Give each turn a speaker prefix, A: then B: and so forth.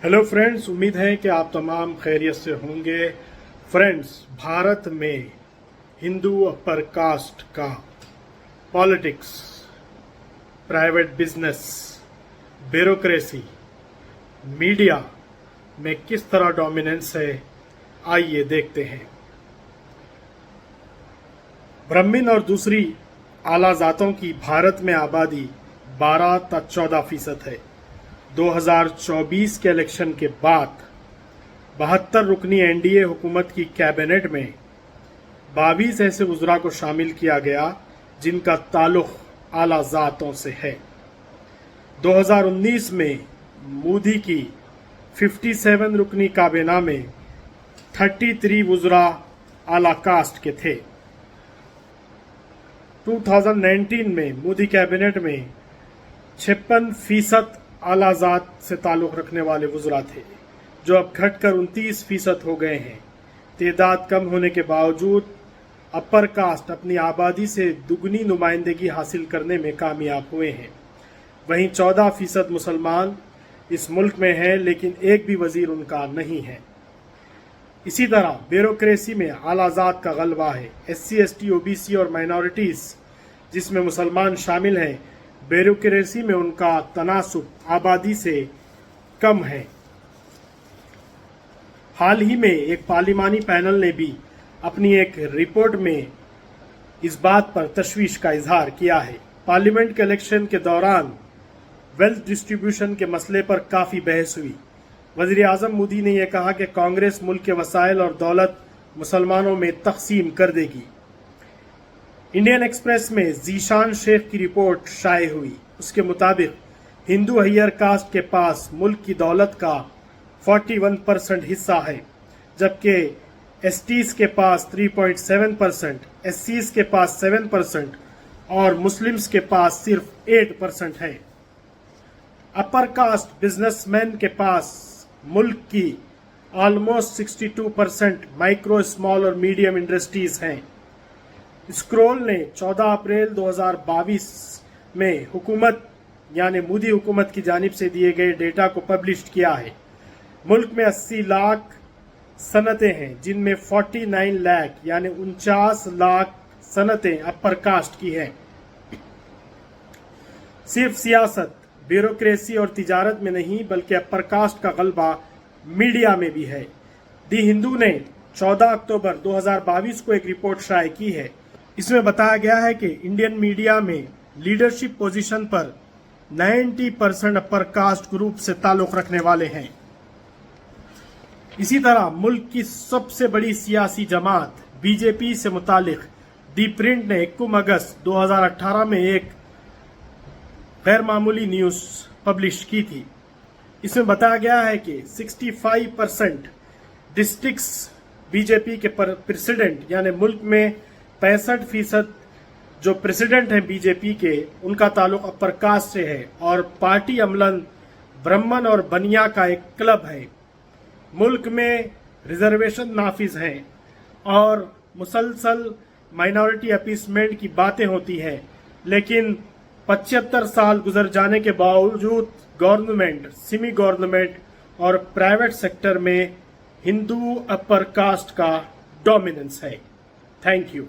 A: Hello friends, उम्मीद है कि आप तमाम खैरियत से होंगे। फ्रेंड्स, भारत में हिंदू अपर कास्ट का politics, private business, bureaucracy, media में किस तरह डोमिनेंस है, आइए देखते हैं। ब्राह्मण और दूसरी आला जातों की भारत में आबादी 12-14% है। 2024 के इलेक्शन के बाद 72 रुकनी एनडीए हुकूमत की कैबिनेट में 22 ऐसे वज़रा को शामिल किया गया जिनका ताल्लुक आला जातों से है। 2019 में मोदी की 57 रुकनी काबीना में 33 वज़रा आला कास्ट के थे। 2019 में मोदी कैबिनेट में 56% आला जात से ताल्लुक़ रखने वाले वज़रा थे, जो अब घटकर 29% हो गए हैं। तादाद कम होने के बावजूद अपर कास्ट अपनी आबादी से दुगनी नुमाइंदगी हासिल करने में कामयाब हुए हैं। वहीं 14% मुसलमान इस मुल्क में हैं, लेकिन एक भी वज़ीर उनका नहीं है। इसी तरह ब्यूरोक्रेसी में आला जात का गलबा है। SC, ST, OBC और माइनॉरिटीज़ जिसमें मुसलमान शामिल हैं, ब्यूरोक्रेसी में उनका तनासुब आबादी से कम है। हाल ही में एक पार्लिमानी पैनल ने भी अपनी एक रिपोर्ट में इस बात पर तशवीश का इजहार किया है। पार्लियामेंट के इलेक्शन के दौरान वेल्थ डिस्ट्रीब्यूशन के मसले पर काफ़ी बहस हुई। वज़ीर आज़म मोदी ने यह कहा कि कांग्रेस मुल्क के वसाइल और दौलत मुसलमानों में तकसीम कर देगी। इंडियन एक्सप्रेस में जीशान शेख की रिपोर्ट शाये हुई। उसके मुताबिक हिंदू हयर कास्ट के पास मुल्क की दौलत का 41% हिस्सा है, जबकि STs के पास 3.7%, SCs के पास 7% और मुस्लिम्स के पास सिर्फ 8% है। अपर कास्ट बिजनेसमैन के पास मुल्क की ऑलमोस्ट 62% माइक्रो, स्मॉल और मीडियम इंडस्ट्रीज हैं। स्क्रोल ने 14 अप्रैल 2022 में हुकूमत यानी मोदी हुकूमत की जानिब से दिए गए डेटा को पब्लिश किया है। मुल्क में 80 लाख सनतें हैं, जिनमें 49 लाख यानी 49 लाख सनतें अपर कास्ट की हैं। सिर्फ सियासत, ब्यूरोक्रेसी और तिजारत में नहीं, बल्कि अपर कास्ट का गलबा मीडिया में भी है। दी हिंदू ने 14 अक्टूबर 2022 को एक रिपोर्ट शाये की है। इसमें बताया गया है कि इंडियन मीडिया में लीडरशिप पोजीशन पर 90% अपर कास्ट ग्रुप से ताल्लुक़ रखने वाले हैं। इसी तरह मुल्क की सबसे बड़ी सियासी जमात बीजेपी से मुतालिक दी प्रिंट ने 21 अगस्त 2018 में एक गैर मामूली न्यूज़ पब्लिश की थी। इसमें बताया गया है कि 65% डिस्ट्रिक्ट्स बीजेपी के प्रेसिडेंट यानी मुल्क में 65% जो प्रेसिडेंट हैं बीजेपी के, उनका ताल्लुक अपर कास्ट से है और पार्टी अमलन ब्राह्मण और बनिया का एक क्लब है। मुल्क में रिजर्वेशन नाफिज हैं और मुसलसल माइनॉरिटी अपीसमेंट की बातें होती हैं, लेकिन 75 साल गुजर जाने के बावजूद गवर्नमेंट, सेमी गवर्नमेंट और प्राइवेट सेक्टर में हिंदू अपर कास्ट का डोमिनेंस है। Thank you.